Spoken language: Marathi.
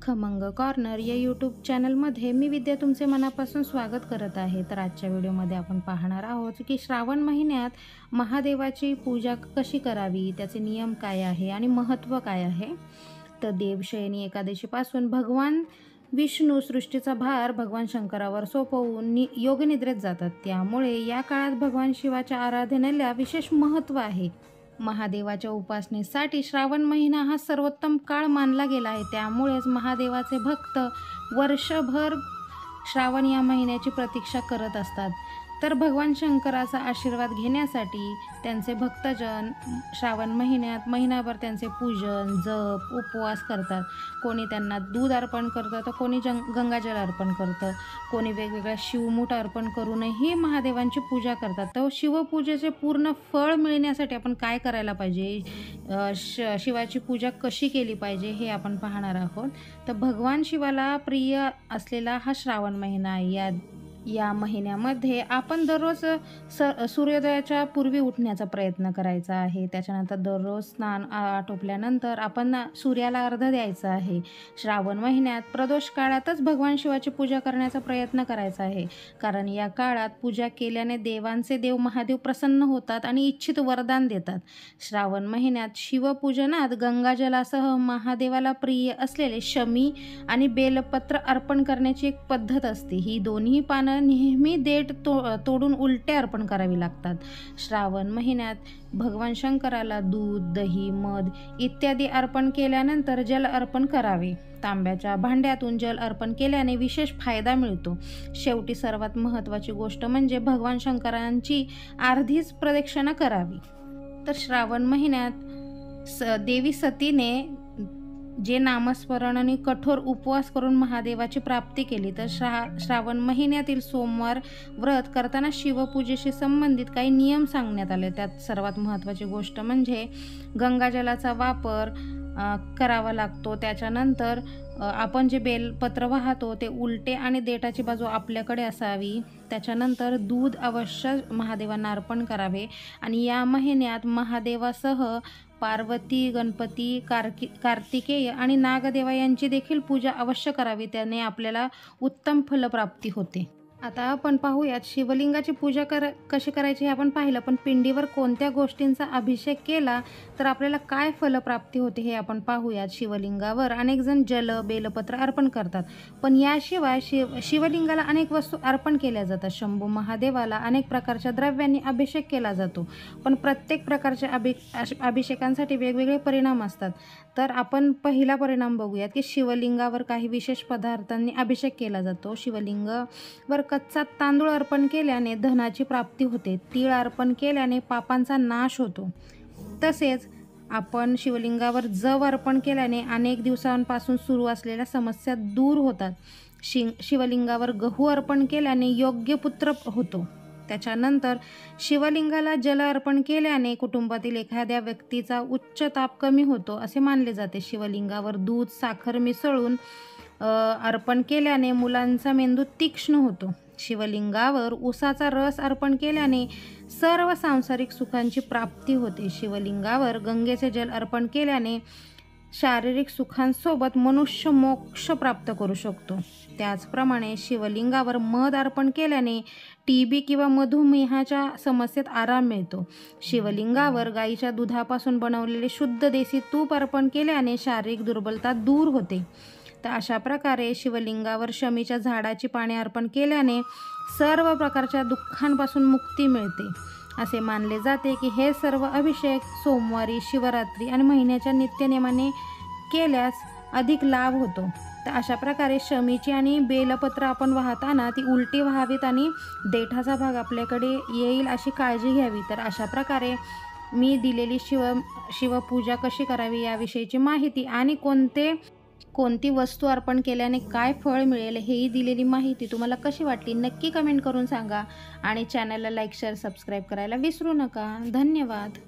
खमंग कॉर्नर या यूट्यूब चॅनलमध्ये मी विद्या तुमचे मनापासून स्वागत करत आहे। तर आजच्या व्हिडिओमध्ये आपण पाहणार आहोत की श्रावण महिन्यात महादेवाची पूजा कशी करावी, त्याचे नियम काय आहे आणि महत्त्व काय आहे। तर देवशयनी एकादशीपासून भगवान विष्णू सृष्टीचा भार भगवान शंकरावर सोपवून योगनिद्रेत जातात। त्यामुळे या काळात भगवान शिवाच्या आराधनेला विशेष महत्त्व आहे। महादेवाच्या उपासनेसाठी श्रावण महिना हा सर्वोत्तम काळ मानला गेला आहे। त्यामुळेच महादेवाचे भक्त वर्षभर श्रावण या महिन्याची प्रतीक्षा करत असतात। तर भगवान शंकराचा आशीर्वाद घेण्यासाठी त्यांचे भक्तजन श्रावण महिन्यात महिनाभर त्यांचे पूजन, जप, उपवास करतात। कोणी त्यांना दूध अर्पण करतं, तर कोणी गंगाजल अर्पण करतं, कोणी वेगवेगळ्या शिवमूठ अर्पण करूनही महादेवांची पूजा करतात। तर शिवपूजेचे पूर्ण फळ मिळण्यासाठी आपण काय करायला पाहिजे, शिवाची पूजा कशी केली पाहिजे हे आपण पाहणार आहोत। तर भगवान शिवाला प्रिय असलेला हा श्रावण महिना आहे। या महिन्यामध्ये आपण दररोज सूर्योदयाच्या पूर्वी उठण्याचा प्रयत्न करायचा आहे। त्याच्यानंतर दररोज स्नान आटोपल्यानंतर आपण सूर्याला अर्घ्य द्यायचं आहे। श्रावण महिन्यात प्रदोष काळातच भगवान शिवाची पूजा करण्याचा प्रयत्न करायचा आहे, कारण या काळात पूजा केल्याने देवांचे देव महादेव प्रसन्न होतात आणि इच्छित वरदान देतात। श्रावण महिन्यात शिवपूजनात गंगाजलासह महादेवाला प्रिय असलेले शमी आणि बेलपत्र अर्पण करण्याची एक पद्धत असते। ही दोन्ही पानं नेहमी देठ तोडून उलटे अर्पण करावी लागतात। श्रावण महिन्यात भगवान शंकराला दूध, दही, मध इत्यादी अर्पण केल्यानंतर जल अर्पण करावे। तांब्याच्या भांड्यातून जल अर्पण केल्याने विशेष फायदा मिळतो। शेवटी सर्वात महत्त्वाची गोष्ट म्हणजे भगवान शंकरांची अर्धीच प्रदक्षिणा करावी। तर श्रावण महिन्यात देवी सतीने जे नामस्मरण आणि कठोर उपवास करून महादेवाची प्राप्ती केली, तर श्रावण महिन्यातील सोमवार व्रत करताना शिवपूजेशी संबंधित काही नियम सांगण्यात आले। त्यात सर्वात महत्त्वाची गोष्ट म्हणजे गंगाजलाचा वापर करावा लागतो। त्याच्यानंतर आपण जे बेलपत्र वाहतो ते उलटे आणि देठाची बाजू आपल्याकडे असावी। त्याच्यानंतर दूध अवश्य महादेवांना अर्पण करावे आणि या महिन्यात महादेवासह पार्वती, गणपती, कार्तिकेय आणि नागदेवा यांची देखील पूजा अवश्य करावी, त्याने आपल्याला उत्तम फलप्राप्ती होते। आता आपण पाहूयात शिवलिंगाची पूजा कशी करायची हे आपण पाहिलं, पण पिंडीवर कोणत्या गोष्टींचा अभिषेक केला तर आपल्याला काय फलप्राप्ती होते हे आपण पाहूयात। शिवलिंगावर अनेक जण जल, बेलपत्र अर्पण करतात, पण याशिवाय शिवलिंगाला अनेक वस्तू अर्पण केल्या जातात। शंभू महादेवाला अनेक प्रकारच्या द्रव्यांनी अभिषेक केला जातो, पण प्रत्येक प्रकारच्या अभिषेकांसाठी वेगवेगळे परिणाम असतात। तर आपण पहिला परिणाम बघूयात की शिवलिंगावर काही विशेष पदार्थांनी अभिषेक केला जातो। शिवलिंगावर कच्चा तांदूळ अर्पण केल्याने धनाची प्राप्ती होते। तीळ अर्पण केल्याने पापांचा नाश होतो। तसेच आपण शिवलिंगावर जव अर्पण केल्याने अनेक दिवसांपासून सुरू असलेल्या समस्या दूर होतात। शिवलिंगावर गहू अर्पण केल्याने योग्य पुत्र होतो। त्याच्यानंतर शिवलिंगाला जल अर्पण केल्याने कुटुंबातील एखाद्या व्यक्तीचा उच्च ताप कमी होतो असे मानले जाते। शिवलिंगावर दूध, साखर मिसळून अर्पण केल्याने मुलांचा मेंदू तीक्ष्ण होतो। शिवलिंगावर उसाचा रस अर्पण केल्याने सर्व सांसारिक सुखांची प्राप्ती होते। शिवलिंगावर गंगेचे जल अर्पण केल्याने शारीरिक सुखांसोबत मनुष्य मोक्ष प्राप्त करू शकतो। त्याचप्रमाणे शिवलिंगावर मध अर्पण केल्याने टीबी किंवा मधुमेहाच्या समस्येत आराम मिळतो। शिवलिंगावर गाईच्या दुधापासून बनवलेले शुद्ध देसी तूप अर्पण केल्याने शारीरिक दुर्बलता दूर होते। तर अशा प्रकारे शिवलिंगावर शमीच्या झाडाची पाने अर्पण केल्याने सर्व प्रकारच्या दुःखांपासून मुक्ती मिळते। असे मानले जाते की हे सर्व अभिषेक सोमवारी, शिवरात्री आणि महिन्याच्या नित्यनेमाने केल्यास अधिक लाभ होतो। तर अशा प्रकारे शमीची आणि बेलपत्र आपण वाहताना ती उलटी व्हावीत आणि देठाचा भाग आपल्याकडे येईल अशी काळजी घ्यावी। तर अशा प्रकारे मी दिलेली शिवपूजा कशी करावी याविषयीची माहिती आणि कोणती वस्तू अर्पण केल्याने काय फळ मिळेल हेही दिलेली माहिती तुम्हाला कशी वाटली नक्की कमेंट करून सांगा आणि चॅनलला लाईक, शेअर, सबस्क्राईब करायला विसरू नका। धन्यवाद।